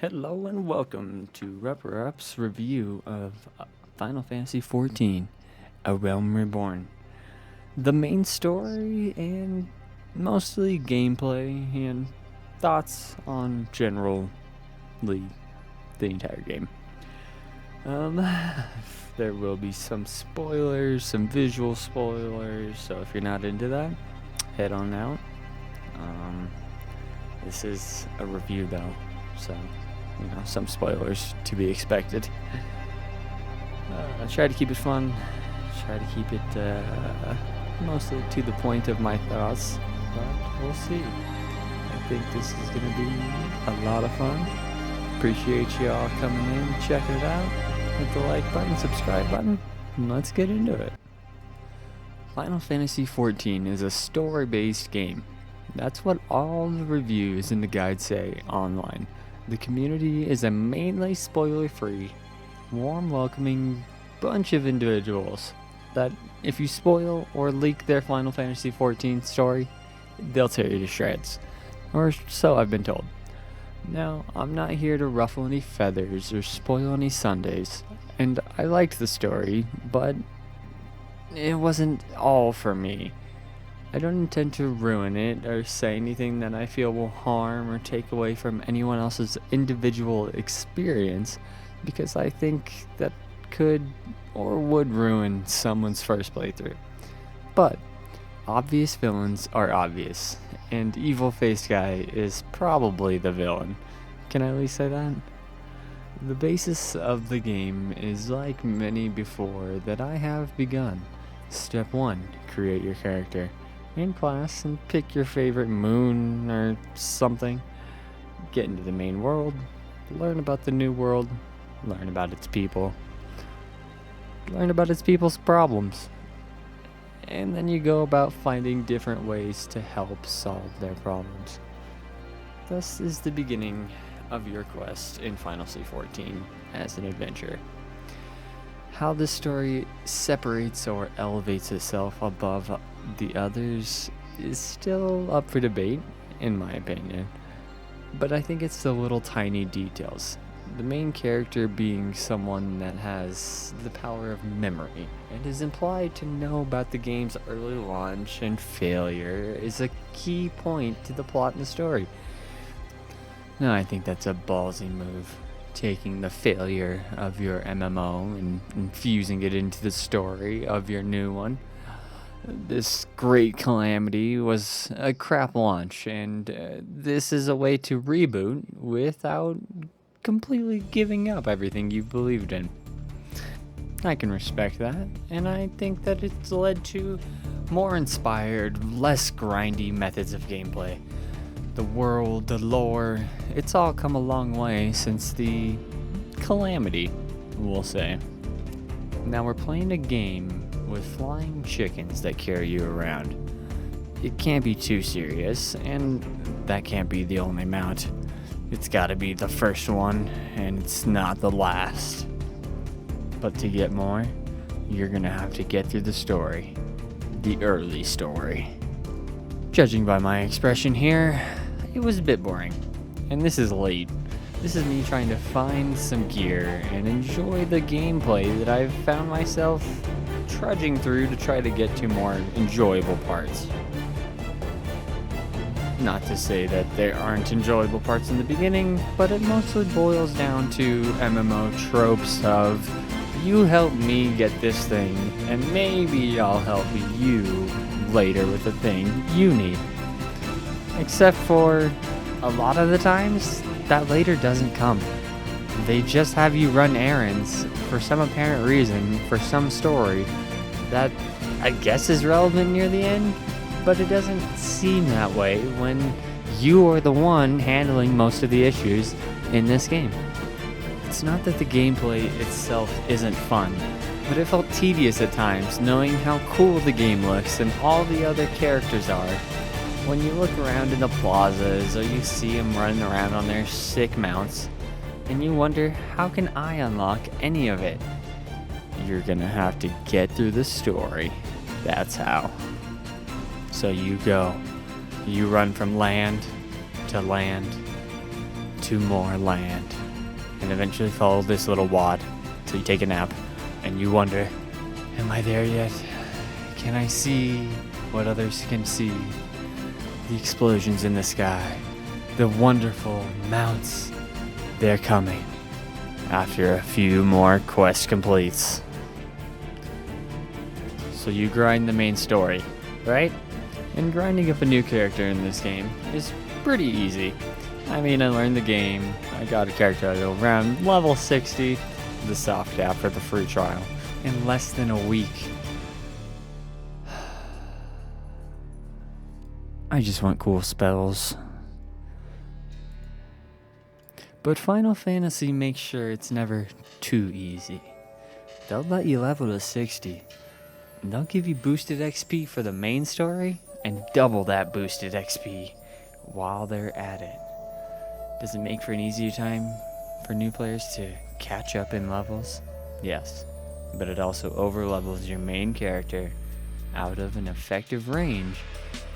Hello and welcome to Rep review of Final Fantasy XIV, A Realm Reborn. The main story and mostly gameplay and thoughts on generally the entire game. There will be some spoilers, some visual spoilers, so if you're not into that, head on out. This is a review though, so some spoilers to be expected. I try to keep it fun, try to keep it mostly to the point of my thoughts, but we'll see. I think this is going to be a lot of fun. Appreciate y'all coming in, checking it out. Hit the like button, subscribe button, and let's get into it. Final Fantasy XIV is a story-based game. That's what all the reviews and the guides say online. The community is a mainly spoiler-free, warm, welcoming bunch of individuals that if you spoil or leak their Final Fantasy XIV story, they'll tear you to shreds. Or so I've been told. Now, I'm not here to ruffle any feathers or spoil any Sundays, and I liked the story, but it wasn't all for me. I don't intend to ruin it or say anything that I feel will harm or take away from anyone else's individual experience, because I think that could or would ruin someone's first playthrough. But obvious villains are obvious, and evil-faced guy is probably the villain. Can I at least say that? The basis of the game is like many before that I have begun. Step 1, create your character in class and pick your favorite moon or something. Get into the main world, learn about the new world, learn about its people, learn about its people's problems, and then you go about finding different ways to help solve their problems. Thus is the beginning of your quest in Final Fantasy XIV as an adventurer. How this story separates or elevates itself above the others is still up for debate, in my opinion. But I think it's the little tiny details. The main character being someone that has the power of memory and is implied to know about the game's early launch and failure is a key point to the plot and the story. Now, I think that's a ballsy move. Taking the failure of your MMO and infusing it into the story of your new one. This great calamity was a crap launch, and this is a way to reboot without completely giving up everything you've believed in. I can respect that, and I think that it's led to more inspired, less grindy methods of gameplay. The world, the lore, it's all come a long way since the calamity, we'll say. Now we're playing a game with flying chickens that carry you around. It can't be too serious, and that can't be the only mount. It's gotta be the first one, and it's not the last. But to get more, you're gonna have to get through the story. The early story. Judging by my expression here, it was a bit boring. And this is late. This is me trying to find some gear and enjoy the gameplay that I've found myself trudging through to try to get to more enjoyable parts. Not to say that there aren't enjoyable parts in the beginning, but it mostly boils down to MMO tropes of, you help me get this thing, and maybe I'll help you later with the thing you need. Except for a lot of the times, that later doesn't come. They just have you run errands for some apparent reason, for some story that I guess is relevant near the end, but it doesn't seem that way when you are the one handling most of the issues in this game. It's not that the gameplay itself isn't fun, but it felt tedious at times knowing how cool the game looks and all the other characters are. When you look around in the plazas or you see them running around on their sick mounts, and you wonder, how can I unlock any of it? You're gonna have to get through the story. That's how. So you go. You run from land to land to more land, and eventually follow this little wad till you take a nap, and you wonder, am I there yet? Can I see what others can see? The explosions in the sky, the wonderful mounts, they're coming after a few more quest completes. So you grind the main story, right? And grinding up a new character in this game is pretty easy. I mean, I learned the game, I got a character at around level 60, the soft cap for the free trial, in less than a week. I just want cool spells. But Final Fantasy makes sure it's never too easy. They'll let you level to 60. And they'll give you boosted XP for the main story, and double that boosted XP while they're at it. Does it make for an easier time for new players to catch up in levels? Yes, but it also overlevels your main character out of an effective range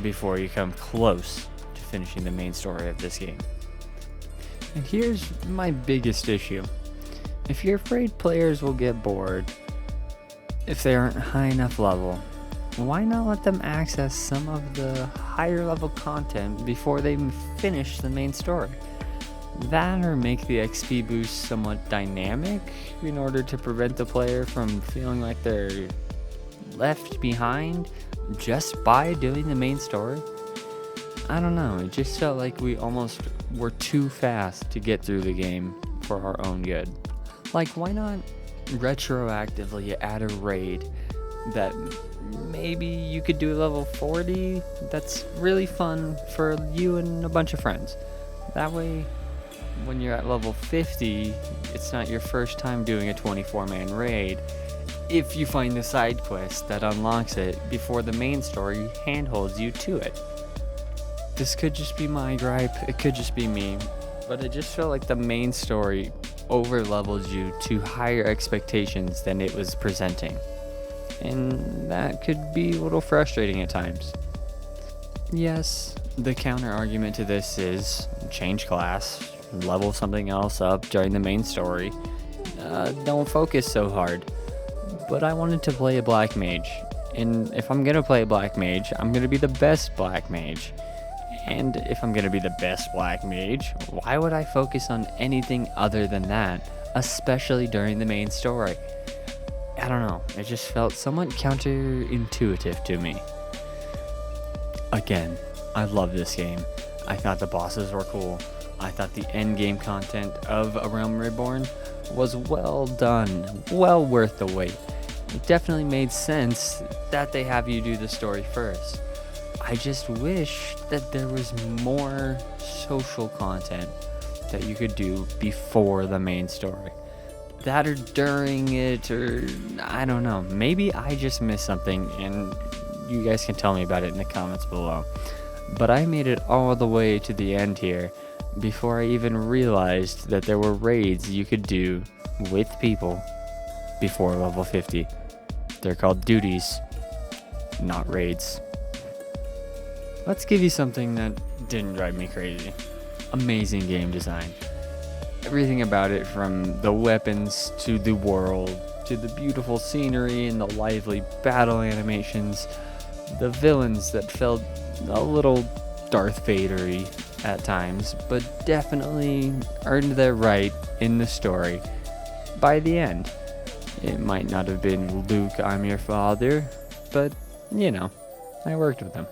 before you come close to finishing the main story of this game. And here's my biggest issue. If you're afraid players will get bored if they aren't high enough level, why not let them access some of the higher level content before they finish the main story? That, or make the XP boost somewhat dynamic in order to prevent the player from feeling like they're left behind just by doing the main story. I don't know, it just felt like we almost were too fast to get through the game for our own good. Like, why not retroactively add a raid that maybe you could do level 40 that's really fun for you and a bunch of friends. That way, when you're at level 50, it's not your first time doing a 24-man raid. If you find the side quest that unlocks it before the main story handholds you to it. This could just be my gripe, it could just be me, but it just felt like the main story over-levels you to higher expectations than it was presenting. And that could be a little frustrating at times. Yes, the counter argument to this is change class, level something else up during the main story, don't focus so hard. But I wanted to play a black mage, and if I'm gonna play a black mage, I'm gonna be the best black mage. And if I'm gonna be the best black mage, why would I focus on anything other than that, especially during the main story? I don't know, it just felt somewhat counterintuitive to me. Again, I love this game. I thought the bosses were cool. I thought the endgame content of A Realm Reborn was well done, well worth the wait. It definitely made sense that they have you do the story first. I just wish that there was more social content that you could do before the main story. That or during it, or I don't know. Maybe I just missed something and you guys can tell me about it in the comments below. But I made it all the way to the end here before I even realized that there were raids you could do with people before level 50. They're called duties, not raids. Let's give you something that didn't drive me crazy. Amazing game design. Everything about it, from the weapons to the world, to the beautiful scenery and the lively battle animations, the villains that felt a little Darth Vader-y at times, but definitely earned their right in the story by the end. It might not have been Luke, I'm your father, but you know, I worked with them.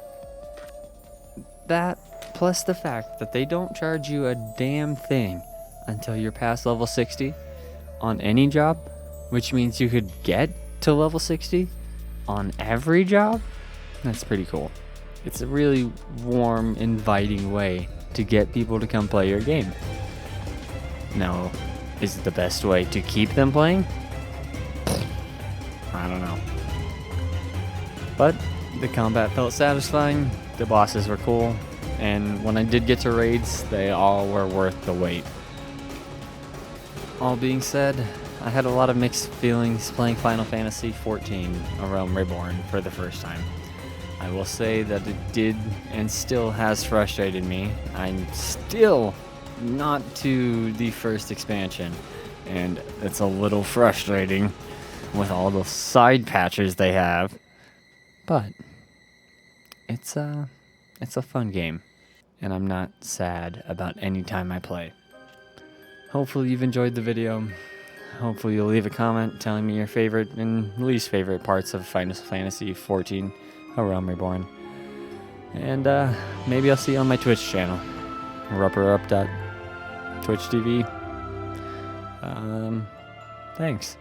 That, plus the fact that they don't charge you a damn thing until you're past level 60 on any job, which means you could get to level 60 on every job. That's pretty cool. It's a really warm, inviting way to get people to come play your game. Now, is it the best way to keep them playing? I don't know. But the combat felt satisfying, the bosses were cool, and when I did get to raids, they all were worth the wait. All being said, I had a lot of mixed feelings playing Final Fantasy XIV, A Realm Reborn, for the first time. I will say that it did and still has frustrated me. I'm still not to the first expansion, and it's a little frustrating with all the side patches they have, but it's a fun game, and I'm not sad about any time I play. Hopefully you've enjoyed the video. Hopefully you'll leave a comment telling me your favorite and least favorite parts of Final Fantasy XIV, A Realm Reborn. And maybe I'll see you on my Twitch channel, rupperup.twitch.tv. Thanks.